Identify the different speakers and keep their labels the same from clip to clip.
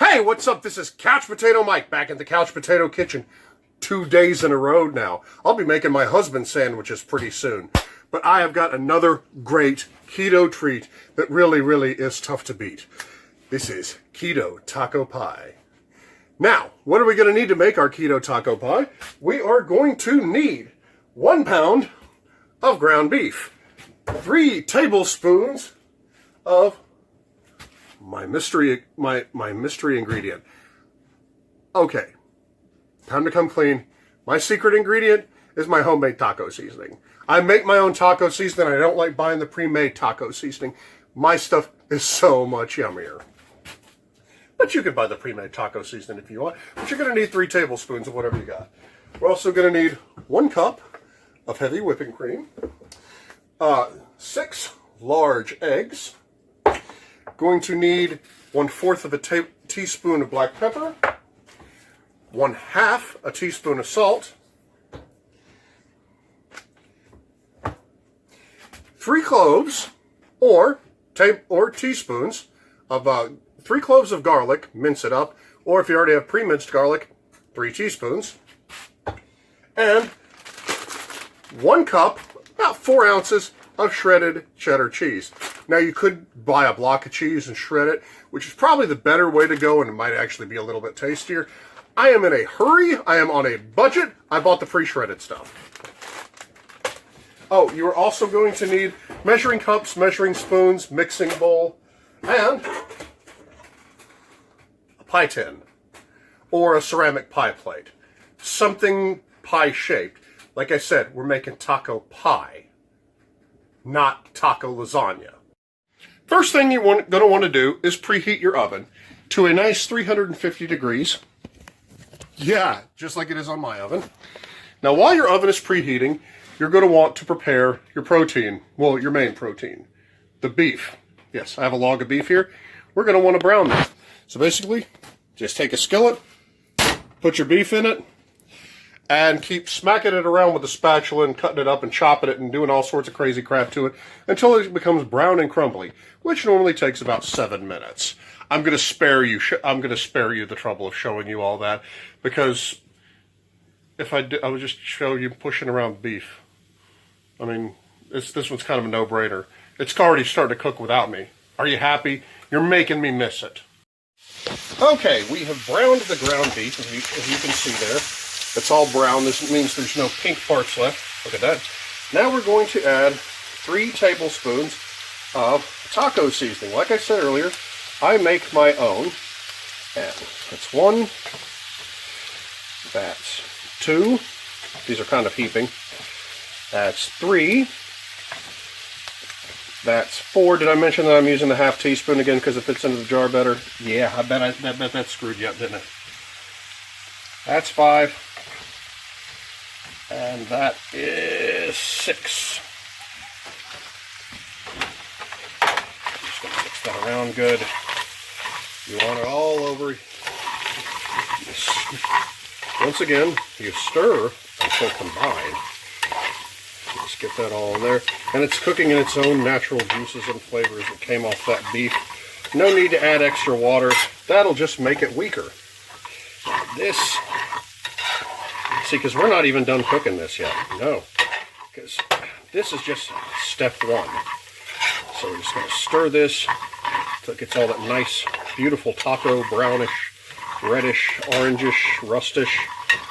Speaker 1: Hey, what's up? This is Couch Potato Mike back in the Couch Potato Kitchen. 2 days in a row now. I'll be making my husband sandwiches pretty soon. But I have got another great keto treat that really is tough to beat. This is keto taco pie. Now, what are we going to need to make our keto taco pie? We are going to need 1 pound of ground beef, 3 tablespoons of my mystery ingredient. Okay, time to come clean. My secret ingredient is my homemade taco seasoning. I make my own taco seasoning. I don't like buying the pre-made taco seasoning. My stuff is so much yummier. But you can buy the pre-made taco seasoning if you want. But you're going to need 3 tablespoons of whatever you got. We're also going to need 1 cup of heavy whipping cream, 6 large eggs. Going to need 1/4 of a teaspoon of black pepper, 1/2 a teaspoon of salt, 3 cloves or teaspoons of 3 cloves of garlic, mince it up, or if you already have pre-minced garlic, 3 teaspoons, and 1 cup, about 4 ounces of shredded cheddar cheese. Now you could buy a block of cheese and shred it, which is probably the better way to go, and it might actually be a little bit tastier. I am in a hurry. I am on a budget. I bought the pre-shredded stuff. Oh, you are also going to need measuring cups, measuring spoons, mixing bowl, and a pie tin or a ceramic pie plate. Something pie shaped. Like I said, we're making taco pie, not taco lasagna. First thing you're going to want to do is preheat your oven to a nice 350 degrees. Yeah, just like it is on my oven. Now, while your oven is preheating, you're going to want to prepare your protein. Well, your main protein, the beef. Yes, I have a log of beef here. We're going to want to brown that. So basically, just take a skillet, put your beef in it, and keep smacking it around with a spatula and cutting it up and chopping it and doing all sorts of crazy crap to it until it becomes brown and crumbly, which normally takes about 7 minutes. I'm going to spare you the trouble of showing you all that, because if I did, I would just show you pushing around beef. I mean, this one's kind of a no-brainer. It's already starting to cook without me. Are you happy? You're making me miss it. Okay, we have browned the ground beef, as you can see there. It's all brown. This means there's no pink parts left. Look at that. Now we're going to add 3 tablespoons of taco seasoning. Like I said earlier, I make my own. And that's 1. That's 2. These are kind of heaping. That's 3. That's 4. Did I mention that I'm using the 1/2 teaspoon again because it fits into the jar better? Yeah, I bet that screwed you up, didn't it? That's 5. And that is 6. Just going to mix that around good. You want it all over. Once again, you stir until combined. Just get that all in there. And it's cooking in its own natural juices and flavors that came off that beef. No need to add extra water. That'll just make it weaker. This... See, because we're not even done cooking this yet. No. Because this is just step 1. So we're just going to stir this until it gets all that nice, beautiful taco, brownish, reddish, orangish, rustish,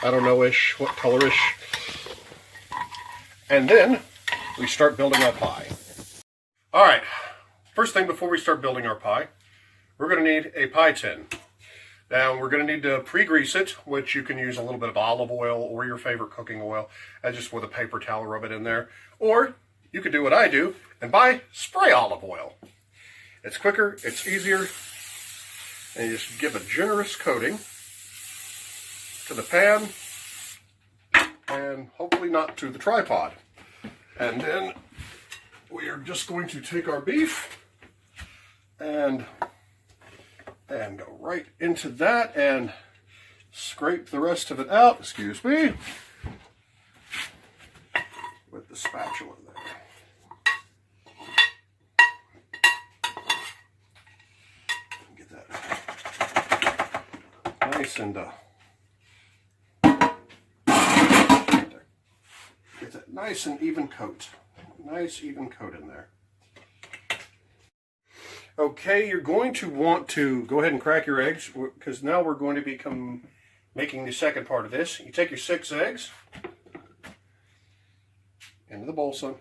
Speaker 1: I don't know-ish, what colorish. And then we start building our pie. All right. First thing before we start building our pie, we're going to need a pie tin. Now, we're going to need to pre-grease it, which you can use a little bit of olive oil or your favorite cooking oil, and just with a paper towel rub it in there. Or you could do what I do and buy spray olive oil. It's quicker, it's easier, and you just give a generous coating to the pan and hopefully not to the tripod. And then we are just going to take our beef and go right into that and scrape the rest of it out, excuse me, with the spatula there. Get that nice and get that nice and even coat. Nice even coat in there. Okay, you're going to want to go ahead and crack your eggs, because now we're going to become making the second part of this. You take your 6 eggs into the bowl, son.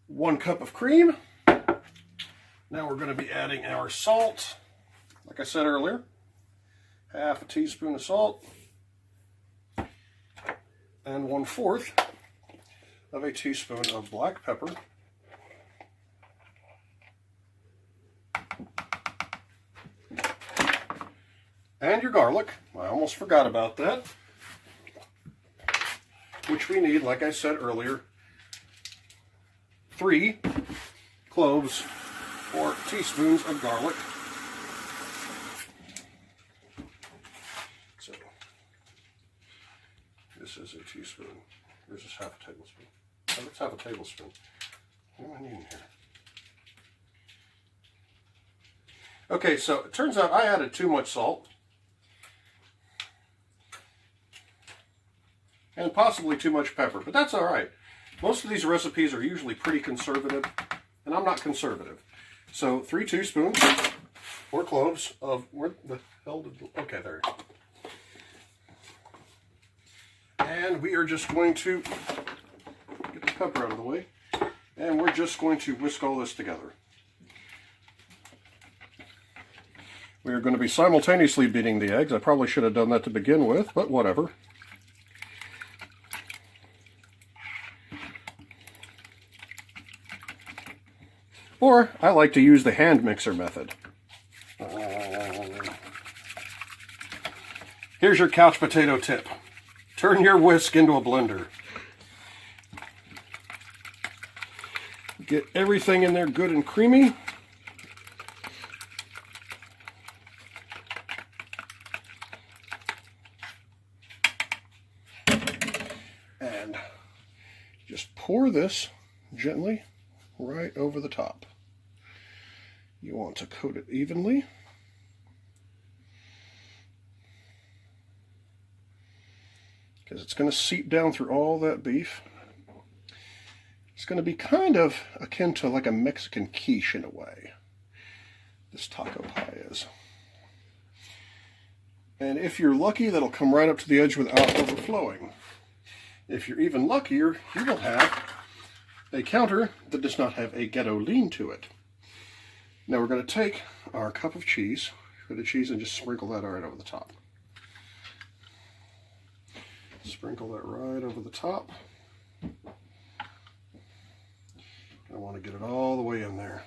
Speaker 1: 1 cup of cream. Now we're going to be adding our salt. Like I said earlier, half a teaspoon of salt and 1/4 of a teaspoon of black pepper. And your garlic. I almost forgot about that. Which we need, like I said earlier, 3 cloves or teaspoons of garlic. So, this is a teaspoon. This is half a tablespoon. Oh, it's half a tablespoon. What do I need in here? Okay, so it turns out I added too much salt. And possibly too much pepper, but that's all right. Most of these recipes are usually pretty conservative, and I'm not conservative. So 3 teaspoons or cloves of, where the hell did, okay, there it is. And we are just going to get the pepper out of the way, and we're just going to whisk all this together. We are going to be simultaneously beating the eggs. I probably should have done that to begin with, but whatever. Or I like to use the hand mixer method. Here's your couch potato tip. Turn your whisk into a blender. Get everything in there good and creamy. And just pour this gently right over the top. You want to coat it evenly. Because it's going to seep down through all that beef. It's going to be kind of akin to like a Mexican quiche in a way. This taco pie is. And if you're lucky, that'll come right up to the edge without overflowing. If you're even luckier, you will have a counter that does not have a ghetto lean to it. Now we're going to take our cup of cheese, shredded cheese, and just sprinkle that right over the top. Sprinkle that right over the top. I want to get it all the way in there.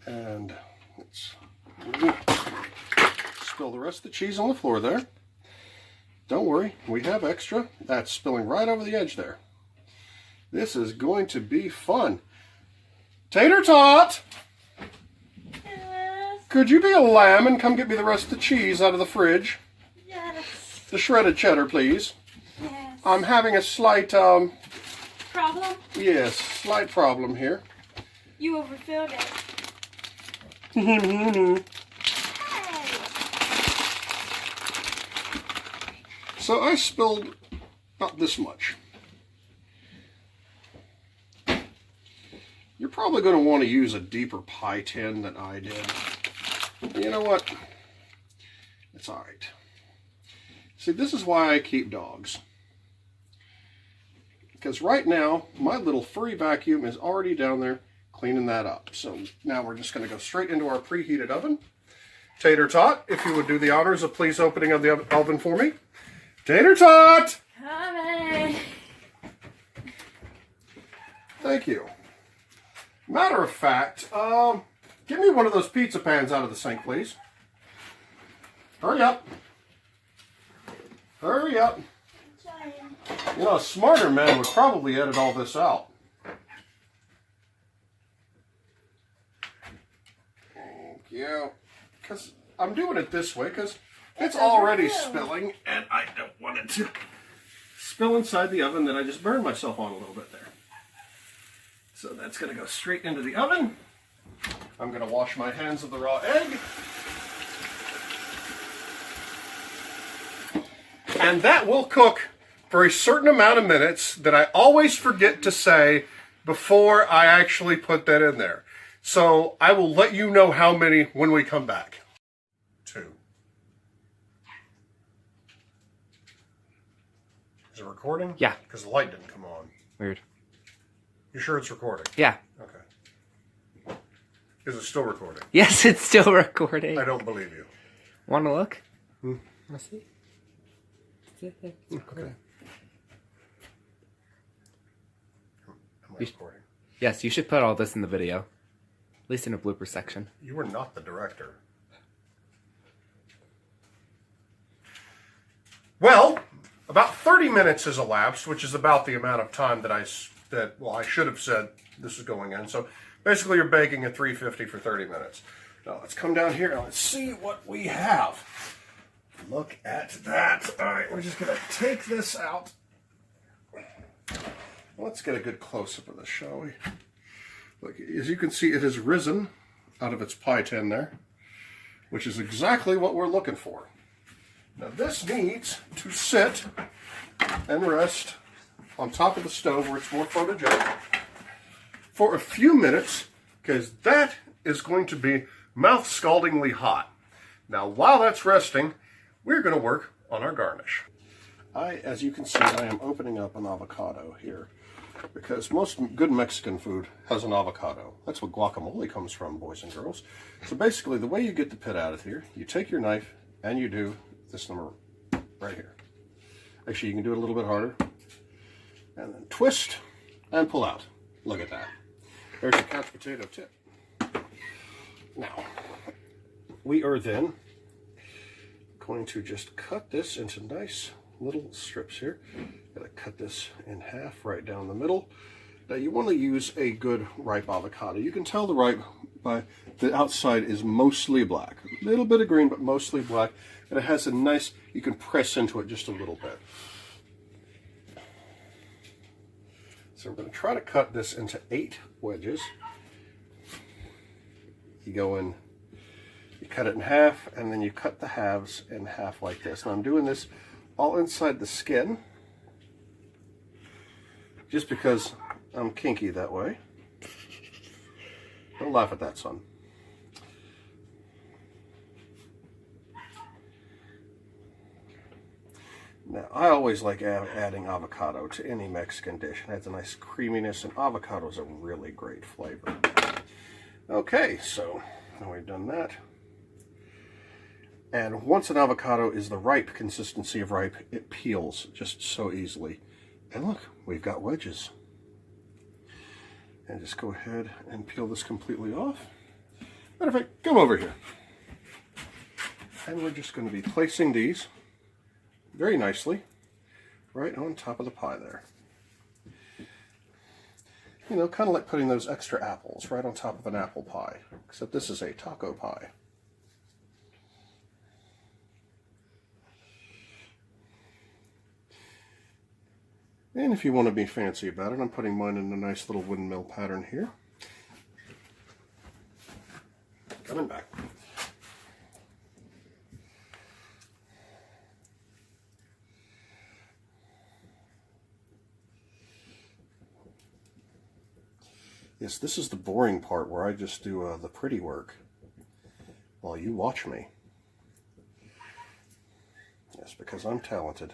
Speaker 1: And let's spill the rest of the cheese on the floor there. Don't worry, we have extra. That's spilling right over the edge there. This is going to be fun. Tater Tot!
Speaker 2: Yes.
Speaker 1: Could you be a lamb and come get me the rest of the cheese out of the fridge?
Speaker 2: Yes.
Speaker 1: The shredded cheddar, please.
Speaker 2: Yes.
Speaker 1: I'm having a slight,
Speaker 2: Problem?
Speaker 1: yes, slight problem here.
Speaker 2: You overfilled it.
Speaker 1: So I spilled about this much. You're probably going to want to use a deeper pie tin than I did. You know what? It's all right. See, this is why I keep dogs. Because right now, my little furry vacuum is already down there cleaning that up. So now we're just going to go straight into our preheated oven. Tater Tot, if you would do the honors of please opening of the oven for me. Tater Tot!
Speaker 2: Coming.
Speaker 1: Thank you. Matter of fact, give me one of those pizza pans out of the sink, please. Hurry up. Hurry up. You know, a smarter man would probably edit all this out. Thank you. Because I'm doing it this way because it's already spilling and I don't want it to spill inside the oven that I just burned myself on a little bit there. So that's going to go straight into the oven. I'm going to wash my hands of the raw egg. And that will cook for a certain amount of minutes that I always forget to say before I actually put that in there. So I will let you know how many when we come back. 2. Is it recording?
Speaker 3: Yeah.
Speaker 1: Because the light didn't come on.
Speaker 3: Weird.
Speaker 1: You sure it's recording?
Speaker 3: Yeah.
Speaker 1: Okay. Is it still recording?
Speaker 3: Yes, it's still recording.
Speaker 1: I don't believe you.
Speaker 3: Want to look?
Speaker 1: Hmm.
Speaker 3: Let's see.
Speaker 1: Okay. Am I recording?
Speaker 3: Yes, you should put all this in the video. At least in a blooper section.
Speaker 1: You were not the director. Well, about 30 minutes has elapsed, which is about the amount of time that I should have said this is going in. So basically you're baking at 350 for 30 minutes. Now let's come down here and let's see what we have. Look at that. All right, we're just going to take this out. Let's get a good close-up of this, shall we? Look, as you can see, it has risen out of its pie tin there, which is exactly what we're looking for. Now this needs to sit and rest on top of the stove where it's more photogenic for a few minutes, because that is going to be mouth-scaldingly hot. Now while that's resting, we're going to work on our garnish. As you can see, I am opening up an avocado here, because most good Mexican food has an avocado. That's what guacamole comes from, boys and girls. So basically, the way you get the pit out of here, you take your knife and you do this number right here. Actually, you can do it a little bit harder. And then twist and pull out. Look at that. There's your couch potato tip. Now, we are then going to just cut this into nice little strips here. Gotta cut this in half right down the middle. Now you want to use a good ripe avocado. You can tell the ripe by the outside is mostly black. A little bit of green, but mostly black. And it has a nice, you can press into it just a little bit. So we're going to try to cut this into 8 wedges. You go in, you cut it in half, and then you cut the halves in half like this. Now I'm doing this all inside the skin, just because I'm kinky that way. Don't laugh at that, son. Now, I always like adding avocado to any Mexican dish. It adds a nice creaminess, and avocado is a really great flavor. Okay, so now we've done that. And once an avocado is the ripe consistency of ripe, it peels just so easily. And look, we've got wedges. And just go ahead and peel this completely off. Matter of fact, come over here. And we're just going to be placing these very nicely right on top of the pie there. You know, kind of like putting those extra apples right on top of an apple pie, except this is a taco pie. And if you want to be fancy about it, I'm putting mine in a nice little windmill pattern here. Coming back. Yes, this is the boring part where I just do the pretty work while you watch me. Yes, because I'm talented.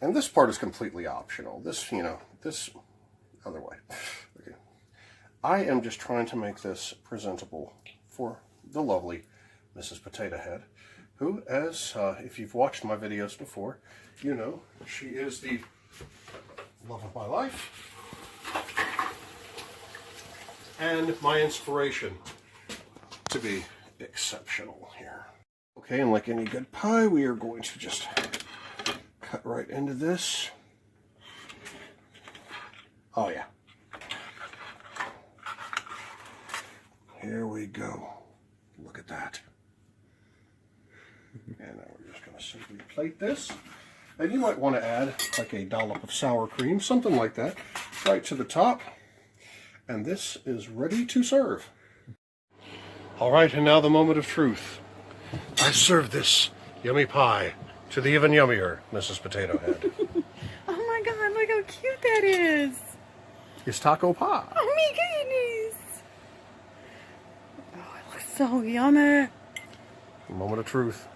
Speaker 1: And this part is completely optional. This, you know, this other way. Okay. I am just trying to make this presentable for the lovely Mrs. Potato Head, who, as if you've watched my videos before, you know she is the love of my life and my inspiration to be exceptional here. Okay, and like any good pie, we are going to just cut right into this. Oh yeah. Here we go. Look at that. And now we're just going to simply plate this. And you might want to add like a dollop of sour cream, something like that, right to the top. And this is ready to serve. All right, and now the moment of truth. I serve this yummy pie to the even yummier Mrs. Potato Head.
Speaker 2: Oh my god, look how cute that is.
Speaker 1: It's taco pie.
Speaker 2: Oh my goodness. Oh, it looks so yummy.
Speaker 1: Moment of truth.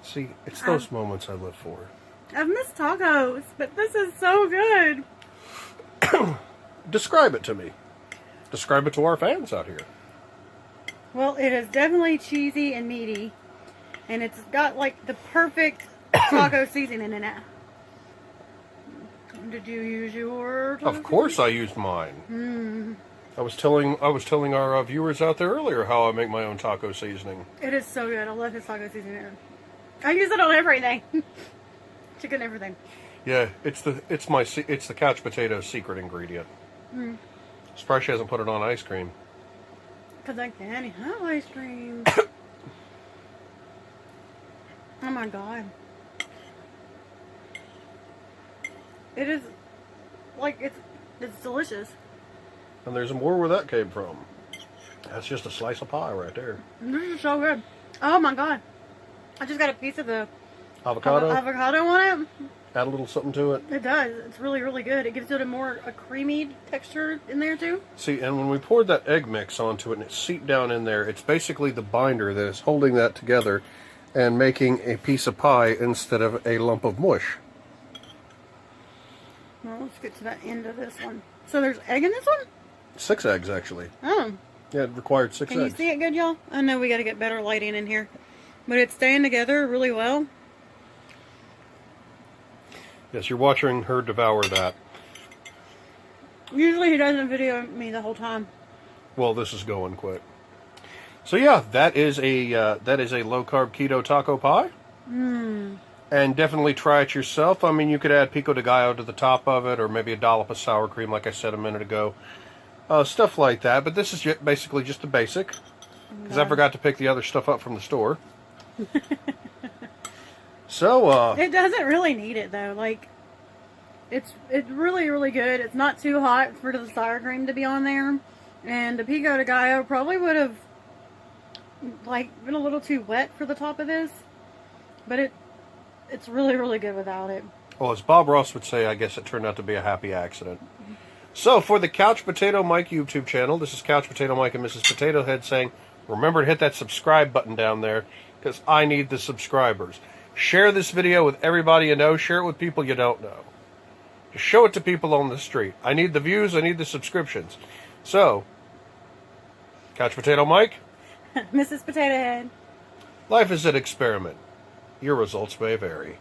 Speaker 1: See, it's those moments I live for.
Speaker 2: I've missed tacos, but this is so good.
Speaker 1: Describe it to me. Describe it to our fans out here.
Speaker 2: Well, it is definitely cheesy and meaty. And it's got like the perfect taco seasoning in it. Did you use your taco
Speaker 1: Of course I used mine. I was telling our viewers out there earlier how I make my own taco seasoning.
Speaker 2: It is so good. I love his taco seasoning. I use it on everything. Chicken, everything.
Speaker 1: Yeah, it's the couch potato secret ingredient. Surprised she hasn't put it on ice cream.
Speaker 2: Because I can't have ice cream. Oh my god. It is, like, it's delicious.
Speaker 1: And there's more where that came from. That's just a slice of pie right there.
Speaker 2: This is so good. Oh my god. I just got a piece of the
Speaker 1: Avocado.
Speaker 2: avocado on it.
Speaker 1: Add a little something to it.
Speaker 2: It does. It's really, really good. It gives it a creamy texture in there too.
Speaker 1: See, and when we poured that egg mix onto it and it seeped down in there, it's basically the binder that is holding that together and making a piece of pie instead of a lump of mush.
Speaker 2: Well, let's get to that end of this one. So there's egg in this one?
Speaker 1: 6 eggs, actually.
Speaker 2: Oh.
Speaker 1: Yeah, it required 6
Speaker 2: Can
Speaker 1: eggs.
Speaker 2: you see it good, y'all? I know we got to get better lighting in here. But it's staying together really well.
Speaker 1: Yes, you're watching her devour that.
Speaker 2: Usually he doesn't video me the whole time.
Speaker 1: Well, this is going quick. So yeah, that is a low carb keto taco pie. And definitely try it yourself. I mean, you could add pico de gallo to the top of it, or maybe a dollop of sour cream, like I said a minute ago. Stuff like that. But this is basically just the basic, because I forgot to pick the other stuff up from the store. So
Speaker 2: it doesn't really need it though. Like, it's really, really good. It's not too hot for the sour cream to be on there, and the pico de gallo probably would have like been a little too wet for the top of this, but it's really, really good without it.
Speaker 1: well, as Bob Ross would say, I guess it turned out to be a happy accident. So for the Couch Potato Mike YouTube channel, this is Couch Potato Mike and Mrs. Potato Head saying, remember to hit that subscribe button down there, because I need the subscribers. Share this video with everybody you know. Share it with people you don't know. Just show it to people on the street. I need the views. I need the subscriptions. So, Couch Potato Mike,
Speaker 2: Mrs. Potato Head.
Speaker 1: life is an experiment. Your results may vary.